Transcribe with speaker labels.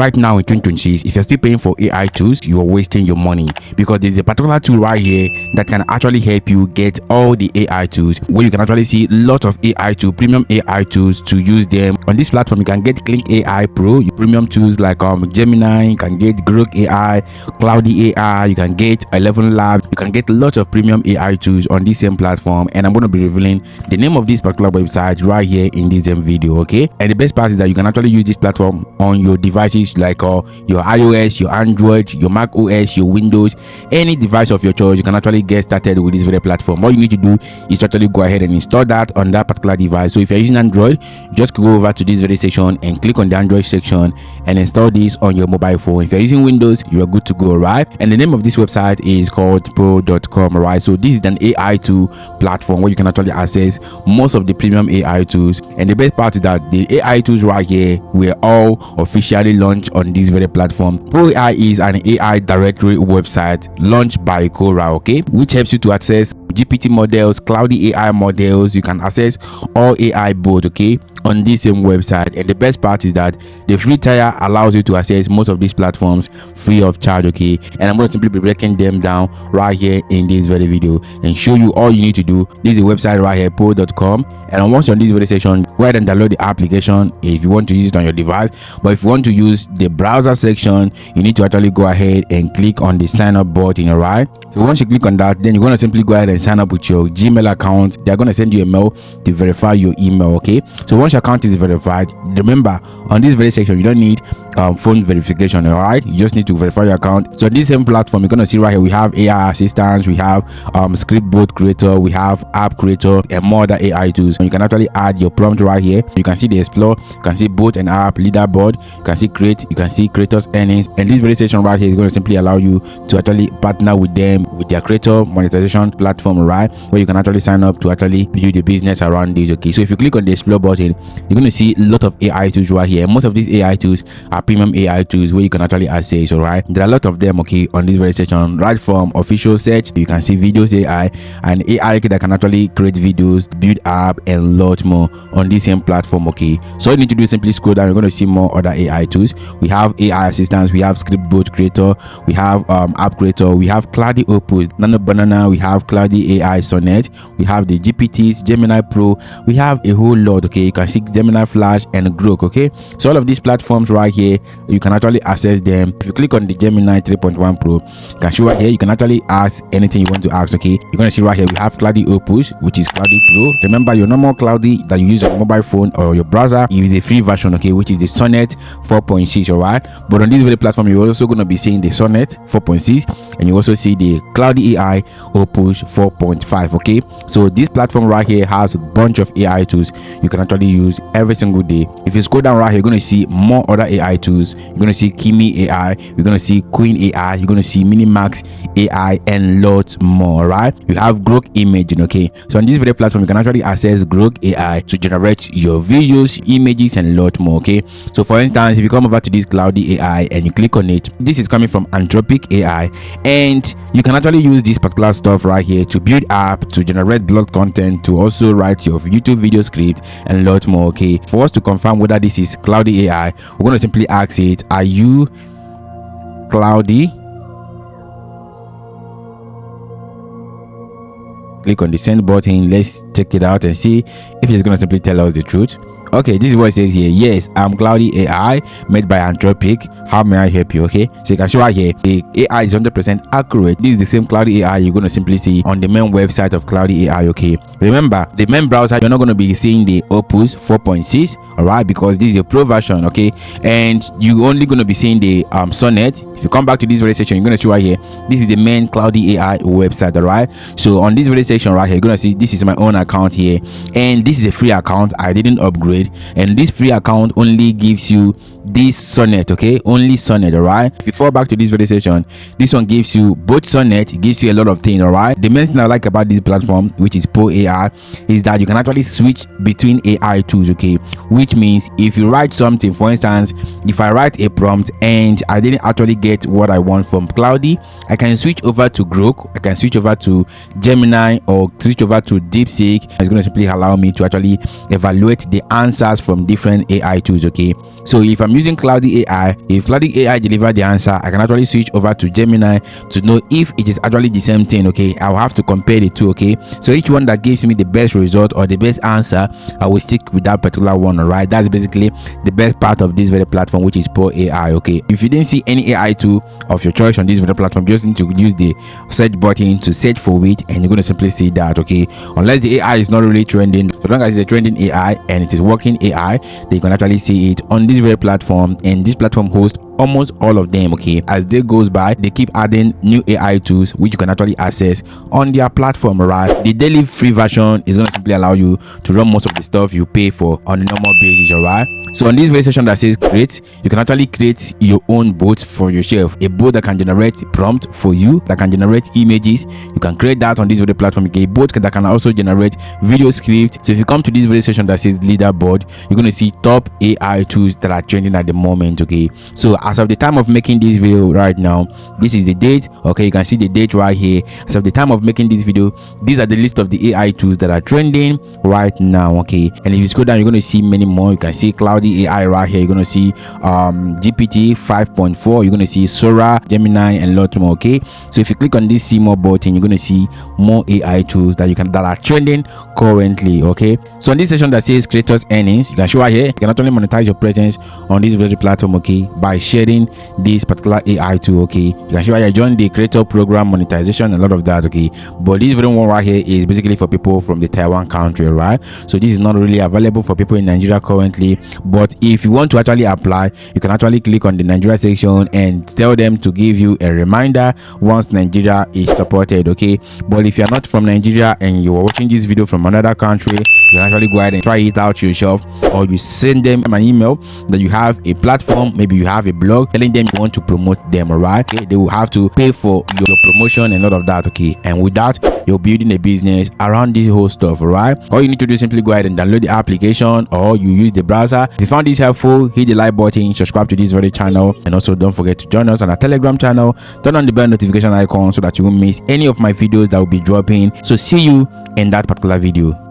Speaker 1: right now in 2026, if you're still paying for AI tools, you are wasting your money, because there's a particular tool right here that can actually help you get all the AI tools, where you can actually see lots of AI tools, premium AI tools to use them. On this platform, you can get Clink AI Pro, premium tools like Gemini, you can get GROK AI, Claude AI, you can get 11 Labs, you can get lots of premium AI tools on this same platform. And I'm going to be revealing the name of this particular website right here in this video, okay? And the best part is that you can actually use this platform on your devices like your iOS, your Android, your Mac OS, your Windows, any device of your choice. You can actually get started with this very platform. All you need to do is to actually go ahead and install that on that particular device. So if you're using Android, just go over to this very section and click on the Android section and install this on your mobile phone. If you're using Windows, you are good to go, right? And the name of this website is called Poe.com, right? So this is an AI tool platform where you can actually access most of the premium AI tools. And the best part is that the AI tools right here were all officially launched on this very platform. Poe AI is an AI directory website launched by Quora, okay, which helps you to access GPT models, Claude AI models. You can access all AI bots, okay, on this same website. And the best part is that the free tier allows you to access most of these platforms free of charge, okay? And I'm going to simply be breaking them down right here in this very video and show you all you need to do. This is the website right here, Poe.com. And once you're on this video section, go ahead and download the application if you want to use it on your device. But if you want to use the browser section, you need to actually go ahead and click on the sign up button, all right? So once you click on that, then you're going to simply go ahead and sign up with your Gmail account. They're going to send you a mail to verify your email, okay? So once your account is verified, remember on this very section, you don't need phone verification, all right? You just need to verify your account. So this same platform, you're going to see right here, we have AI assistants, we have script bot creator, we have app creator, and more other AI tools. You can actually add your prompt right here. You can see the explore, you can see bot and app leaderboard, you can see create, you can see creators earnings. And this very section right here is going to simply allow you to actually partner with them, with their creator monetization platform, right, where you can actually sign up to actually build a business around this, okay? So if you click on the explore button, you're going to see a lot of AI tools right here. Most of these AI tools are premium AI tools where you can actually access, all right? There are a lot of them, okay, on this very section, right from official search. You can see videos AI and AI that can actually create videos, build app, and lot more on this same platform, okay? So all you need to do is simply scroll down. You're going to see more other AI tools. We have AI assistants, we have script bot creator, we have app creator, we have Claude Opus, Nano Banana, we have Claude AI Sonnet, we have the GPTs, Gemini Pro, we have a whole lot, okay? You can see Gemini Flash and GROK, okay? So all of these platforms right here, you can actually access them. If you click on the Gemini 3.1 Pro, you can see right here, you can actually ask anything you want to ask, okay? You're going to see right here, we have Claude Opus, which is Claude Pro. Remember, your normal Claude that you use on your mobile phone or your browser is the free version, okay, which is the Sonnet 4.6, all right? But on this very platform, you're also going to be seeing the Sonnet 4.6, and you also see the Claude AI Opus 4.5, okay? So this platform right here has a bunch of AI tools you can actually use every single day. If you scroll down right here, you're going to see more other AI tools. You're going to see Kimi AI, you're going to see Queen AI, you're going to see Minimax AI, and lots more, right? You have GROK imaging, okay? So on this video platform, you can actually access GROK AI to generate your videos, images, and lot more, okay? So for instance, if you come over to this Claude AI and you click on it, this is coming from Anthropic AI, and you can actually use this particular stuff right here to build app, to generate blog content, to also write your YouTube video script, and lot more, okay? For us to confirm whether this is Claude AI, we're going to simply ask it, are you Claude? Click on the send button. Let's check it out and see if it's going to simply tell us the truth. Okay, this is what it says here. Yes, I'm Claude AI, made by Anthropic. How may I help you? Okay, so you can show right here, the AI is 100% accurate. This is the same Claude AI you're going to simply see on the main website of Claude AI, okay? Remember, the main browser, you're not going to be seeing the Opus 4.6, all right, because this is a pro version, okay? And you're only going to be seeing the Sonnet. If you come back to this very section, you're going to see right here, this is the main Claude AI website, all right? So on this very section right here, you're going to see this is my own account here, and this is a free account. I didn't upgrade, and this free account only gives you this Sonnet, okay? Only Sonnet, all right? If you fall back to this video section, this one gives you both Sonnet, it gives you a lot of things, all right? The main thing I like about this platform, which is Poe AI, is that you can actually switch between AI tools, okay? Which means if you write something, for instance, if I write a prompt and I didn't actually get what I want from Claude, I can switch over to GROK, I can switch over to Gemini, or switch over to DeepSeek. It's going to simply allow me to actually evaluate the answers from different AI tools, okay? So if I'm I'm using Claude AI. If Claude AI deliver the answer, I can actually switch over to Gemini to know if it is actually the same thing. Okay, I'll have to compare the two. Okay, so each one that gives me the best result or the best answer, I will stick with that particular one. All right, that's basically the best part of this very platform, which is Poe AI. Okay, if you didn't see any AI tool of your choice on this video platform, just need to use the search button to search for it, and you're going to simply see that. Okay, unless the AI is not really trending, so long as it's a trending AI and it is working AI, then you can actually see it on this very platform, and this platform hosts almost all of them. Okay, as day goes by, they keep adding new AI tools which you can actually access on their platform. Right, the daily free version is going to simply allow you to run most of the stuff you pay for on a normal basis. All right, so on this very section that says create, you can actually create your own bot for yourself, a bot that can generate prompt for you, that can generate images. You can create that on this video platform. Okay, a bot that can also generate video script. So if you come to this very section that says leaderboard, you're going to see top AI tools that are trending at the moment. Okay, so as of the time of making this video right now, this is the date. Okay, you can see the date right here. As of the time of making this video, these are the list of the AI tools that are trending right now. Okay, and if you scroll down, you're going to see many more. You can see Claude AI right here. You're going to see GPT 5.4. You're going to see Sora, Gemini, and a lot more. Okay, so if you click on this see more button, you're going to see more AI tools that are trending currently. Okay, so in this section that says creators earnings, you can show right here, you can not only monetize your presence on this very platform, okay, by sharing this particular AI tool. Okay, you can show right here, join the creator program, monetization, a lot of that. Okay, but this very one right here is basically for people from the Taiwan country, right? So this is not really available for people in Nigeria currently, but if you want to actually apply, you can actually click on the Nigeria section and tell them to give you a reminder once Nigeria is supported. Okay, but if you're not from Nigeria and you are watching this video from another country, you can actually go ahead and try it out yourself, or you send them an email that you have a platform, maybe you have a blog, telling them you want to promote them. All right, okay, they will have to pay for your promotion and all of that. Okay, and with that, you're building a business around this whole stuff. All right, all you need to do is simply go ahead and download the application, or you use the browser. If you found this helpful, hit the like button, subscribe to this very channel, and also don't forget to join us on our Telegram channel. Turn on the bell notification icon so that you won't miss any of my videos that will be dropping. So see you in that particular video.